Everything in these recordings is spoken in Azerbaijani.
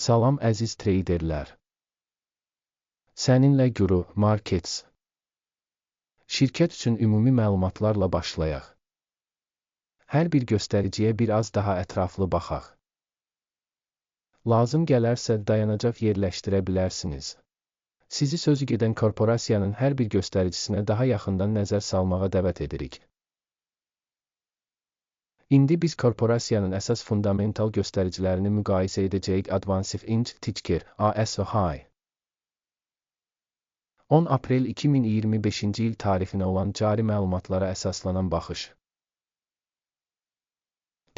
Salam əziz treyderlər. Səninlə Guru Markets. Şirkət üçün ümumi məlumatlarla başlayaq. Hər bir göstəriciyə biraz daha ətraflı baxaq. Lazım gələrsə dayanacaq yerləşdirə bilərsiniz. Sizi sözügedən korporasiyanın hər bir göstəricisine daha yaxından nəzər salmağa dəvət edirik. İndi biz korporasiyanın əsas fundamental göstəricilərini müqayisə edəcəyik. Advansive Inc. Ticker ASHI 10 aprel 2025-ci il tarifinə olan cari məlumatlara əsaslanan baxış.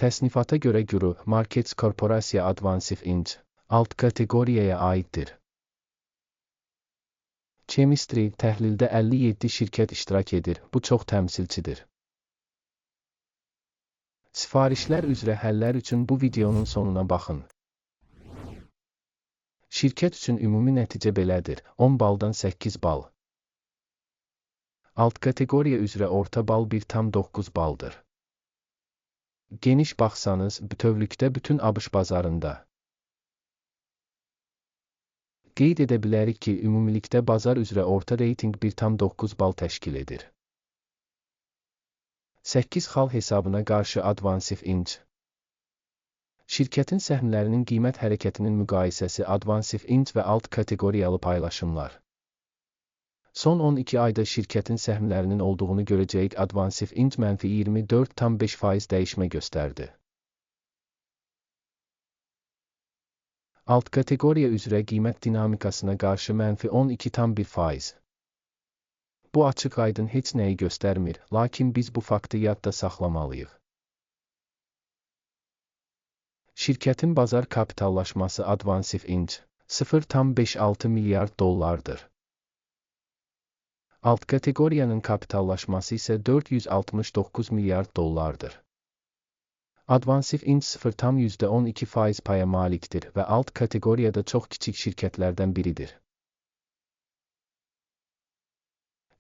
Təsnifata görə Guru Markets Korporasiya Advansive Inc. alt kateqoriyaya aiddir. Chemistry təhlildə 57 şirkət iştirak edir. Bu çox təmsilçidir. Sifarişlər üzrə həllər üçün bu videonun sonuna baxın. Şirkət üçün ümumi nəticə belədir: 10 baldan 8 bal. Alt kateqoriya üzrə orta bal 1,9 baldır. Geniş baxsanız, bütövlükdə bütün ABŞ bazarında. Qeyd edə bilərik ki, ümumilikdə bazar üzrə orta reyting 1,9 bal təşkil edir. 8 xal hesabına qarşı Advansive Inc. Şirkətin səhmlərinin qiymət hərəkətinin müqayisəsi. Advansive Inc. və alt kateqoriyalı paylaşımlar. Son 12 ayda şirkətin səhmlərinin olduğunu görəcəyik. Advansive Inc. -24,5% dəyişmə göstərdi. Alt kateqoriya üzrə qiymət dinamikasına qarşı -12,1%. Bu açıq-aydın heç nəyi göstərmir, lakin biz bu faktı yadda saxlamalıyıq. Şirkətin bazar kapitallaşması. Advansive Inc. 0,56 milyard dollardır. Alt kateqoriyanın kapitallaşması isə 469 milyard dollardır. Advansive Inc. 0,12% paya malikdir və alt kateqoriyada çox kiçik şirkətlərdən biridir.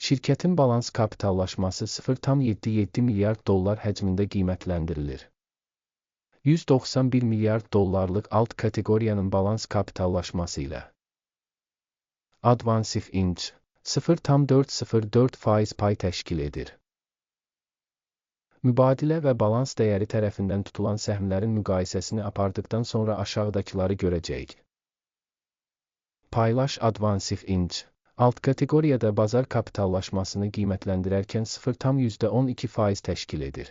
Şirkətin balans kapitallaşması 0,77 milyard dollar həcmində qiymətləndirilir. 191 milyard dollarlıq alt kateqoriyanın balans kapitallaşması ilə Advansive Inc. 0,404% pay təşkil edir. Mübadilə və balans dəyəri tərəfindən tutulan səhmlərin müqayisəsini apardıqdan sonra aşağıdakıları görəcəyik. Paylaş. Advansive Inc. alt kateqoriyada bazar kapitallaşmasını qiymətləndirərkən 0,12% təşkil edir.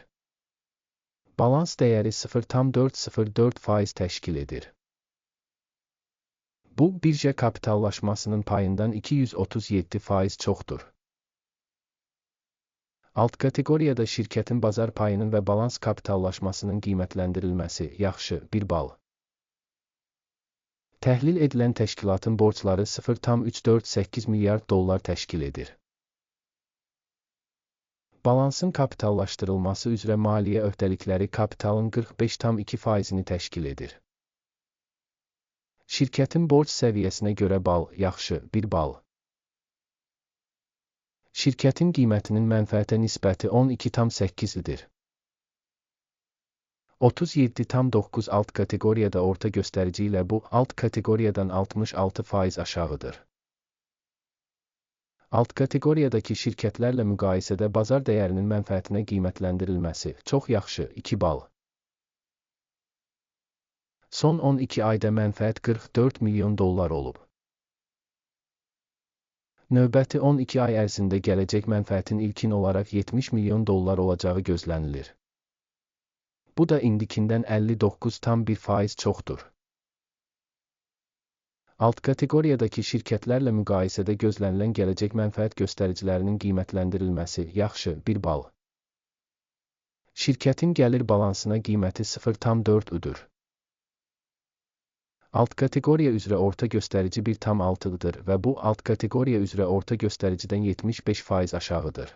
Balans dəyəri 0,404% təşkil edir. Bu, birja kapitallaşmasının payından 237% çoxdur. Alt kateqoriyada şirkətin bazar payının və balans kapitallaşmasının qiymətləndirilməsi. Yaxşı, 1 bal. Təhlil edilən təşkilatın borcları 0,348 milyard dollar təşkil edir. Balansın kapitallaşdırılması üzrə maliyyə öhdəlikləri kapitalın 45,2%-ni təşkil edir. Şirkətin borc səviyyəsinə görə bal. Yaxşı, 1 bal. Şirkətin qiymətinin mənfəətə nisbəti 12,8-dir. 37,9 alt kateqoriyada orta göstərici ilə bu, alt kateqoriyadan 66% aşağıdır. Alt kateqoriyadakı şirkətlərlə müqayisədə bazar dəyərinin mənfəətinə qiymətləndirilməsi. Çox yaxşı, 2 bal. Son 12 ayda mənfəət 44 milyon dollar olub. Növbəti 12 ay ərzində gələcək mənfəətin ilkin olaraq 70 milyon dollar olacağı gözlənilir. Bu da indikindən 59,1% çoxdur. Alt kateqoriyadakı şirkətlərlə müqayisədə gözlənilən gələcək mənfəət göstəricilərinin qiymətləndirilməsi. Yaxşı, 1 bal. Şirkətin gəlir balansına qiyməti 0,4-üdür. Alt kateqoriya üzrə orta göstərici 1,6-dır və bu, alt kateqoriya üzrə orta göstəricidən 75% aşağıdır.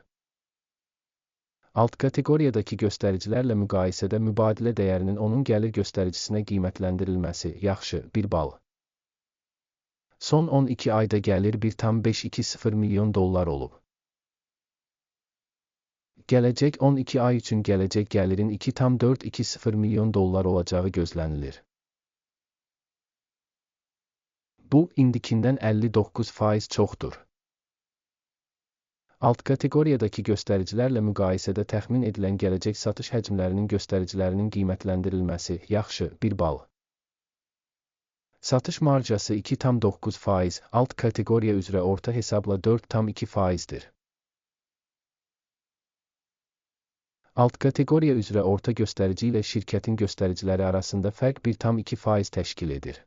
Alt kateqoriyadakı göstəricilərlə müqayisədə mübadilə dəyərinin onun gəlir göstəricisinə qiymətləndirilməsi. Yaxşı, 1 bal. Son 12 ayda gəlir 1,520 milyon dollar olub. Gələcək 12 ay üçün gələcək gəlirin 2,420 milyon dollar olacağı gözlənilir. Bu, indikindən 59% çoxdur. Alt kateqoriyadakı göstəricilərlə müqayisədə təxmin edilən gələcək satış həcmlərinin göstəricilərinin qiymətləndirilməsi, yaxşı, 1 bal. Satış marjası 2,9%, alt kateqoriya üzrə orta hesabla 4,2%-dir. Alt kateqoriya üzrə orta göstərici ilə şirkətin göstəriciləri arasında fərq 1,2% təşkil edir.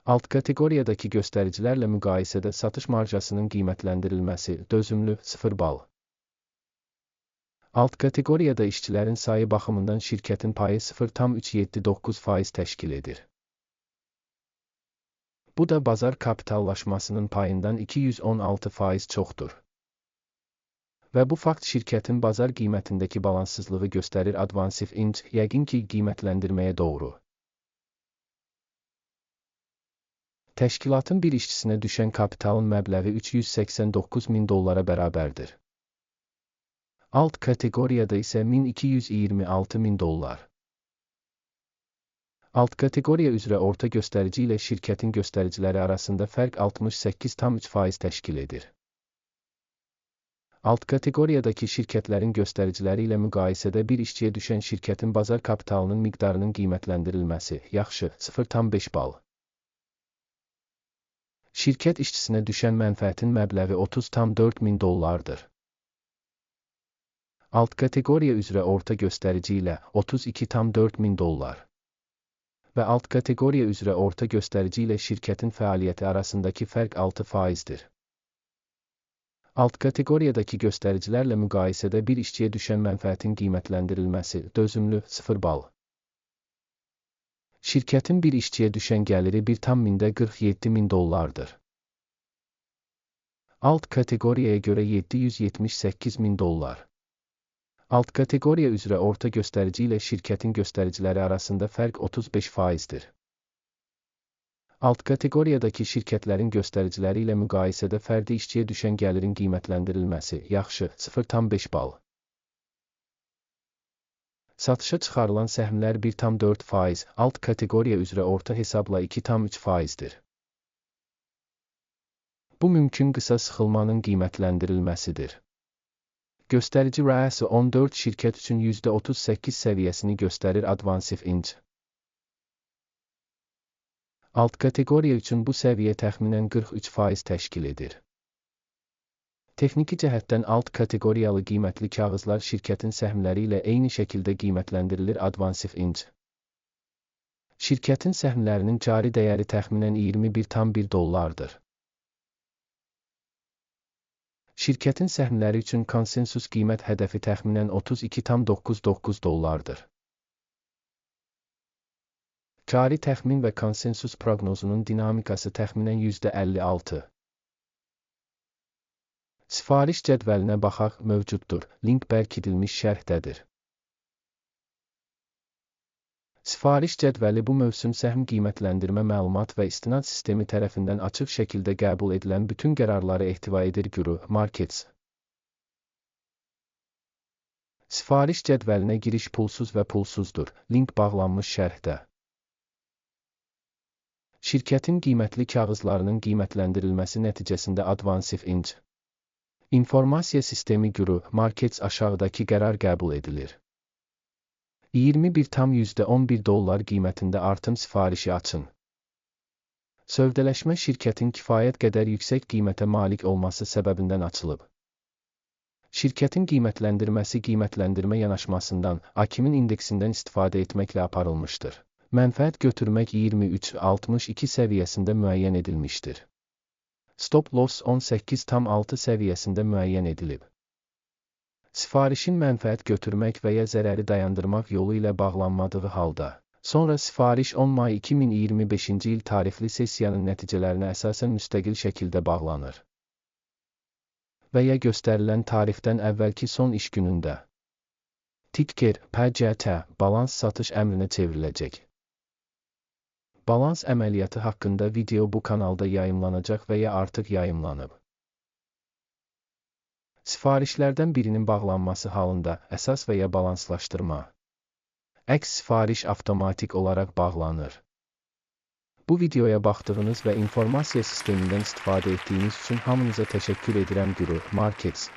Alt kateqoriyadakı göstəricilərlə müqayisədə satış marjasının qiymətləndirilməsi, dözümlü, 0 bal. Alt kateqoriyada işçilərin sayı baxımından şirkətin payı 0,379% təşkil edir. Bu da bazar kapitallaşmasının payından 216% çoxdur. Və bu fakt şirkətin bazar qiymətindəki balanssızlığı göstərir. Advansive Inc. Yəqin ki, qiymətləndirməyə doğru. Təşkilatın bir işçisinə düşən kapitalın məbləği $389.000 bərabərdir. Alt kateqoriyada isə $1,226.000. Alt kateqoriya üzrə orta göstərici ilə şirkətin göstəriciləri arasında fərq 68,3% təşkil edir. Alt kateqoriyadakı şirkətlərin göstəriciləri ilə müqayisədə bir işçiyə düşən şirkətin bazar kapitalının miqdarının qiymətləndirilməsi, yaxşı, 0,5 bal. Şirkət işçisinə düşən mənfəətin məbləği $30,400,000-dır. Alt kateqoriya üzrə orta göstərici ilə $32,400,000 və alt kateqoriya üzrə orta göstərici ilə şirkətin fəaliyyəti arasındakı fərq 6%-dir. Alt kateqoriyadakı göstəricilərlə müqayisədə bir işçiyə düşən mənfəətin qiymətləndirilməsi, dözümlü, 0 bal. Şirkətin bir işçiyə düşən gəliri $1,47,000-dır. Alt kateqoriyaya görə $778,000. Alt kateqoriya üzrə orta göstərici ilə şirkətin göstəriciləri arasında fərq 35%-dir. Alt kateqoriyadakı şirkətlərin göstəriciləri ilə müqayisədə fərdi işçiyə düşən gəlirin qiymətləndirilməsi, yaxşı, 0,5 bal. Satışa çıxarılan səhmlər 1,4%, alt kateqoriya üzrə orta hesabla 2,3%-dir. Bu mümkün qısa sıxılmanın qiymətləndirilməsidir. Göstərici rəası 14 şirkət üçün %38 səviyyəsini göstərir. Advansive Inc. Alt kateqoriya üçün bu səviyyə təxminən 43% təşkil edir. Texniki cəhətdən alt kateqoriyalı qiymətli kağızlar şirkətin səhmləri ilə eyni şəkildə qiymətləndirilir. Advansive Inc. Şirkətin səhmlərinin cari dəyəri təxminən $21,1. Şirkətin səhmləri üçün konsensus qiymət hədəfi təxminən $32,99. Cari təxmin və konsensus proqnozunun dinamikası təxminən %56. Sifariş cədvəlinə baxaq, mövcuddur. Link bərkidilmiş şərhdədir. Sifariş cədvəli bu mövsüm səhm qiymətləndirmə məlumat və istinad sistemi tərəfindən açıq şəkildə qəbul edilən bütün qərarları ehtiva edir. Guru, Markets. Sifariş cədvəlinə giriş pulsuz və pulsuzdur. Link bağlanmış şərhdə. Şirkətin qiymətli kağızlarının qiymətləndirilməsi nəticəsində Advansive Inc. İnformasiya sistemi Guru, Markets aşağıdakı qərar qəbul edilir. $21,11 qiymətində artım sifarişi açın. Sövdələşmə şirkətin kifayət qədər yüksək qiymətə malik olması səbəbindən açılıb. Şirkətin qiymətləndirməsi qiymətləndirmə yanaşmasından, AKİMin indeksindən istifadə etməklə aparılmışdır. Mənfəət götürmək 23,62 səviyyəsində müəyyən edilmişdir. Stop loss 18,6 səviyyəsində müəyyən edilib. Sifarişin mənfəət götürmək və ya zərəri dayandırmaq yolu ilə bağlanmadığı halda, sonra sifariş 10 may 2025-ci il tarixli sessiyanın nəticələrinə əsasən müstəqil şəkildə bağlanır. Və ya göstərilən tarixdən əvvəlki son iş günündə. Ticker, PCT, balans satış əmrinə çevriləcək. Balans əməliyyatı haqqında video bu kanalda yayımlanacaq və ya artıq yayımlanıb. Sifarişlərdən birinin bağlanması halında əsas və ya balanslaşdırma. Əks sifariş avtomatik olaraq bağlanır. Bu videoya baxdığınız və informasiya sistemindən istifadə etdiyiniz üçün hamınıza təşəkkür edirəm. Guru Markets.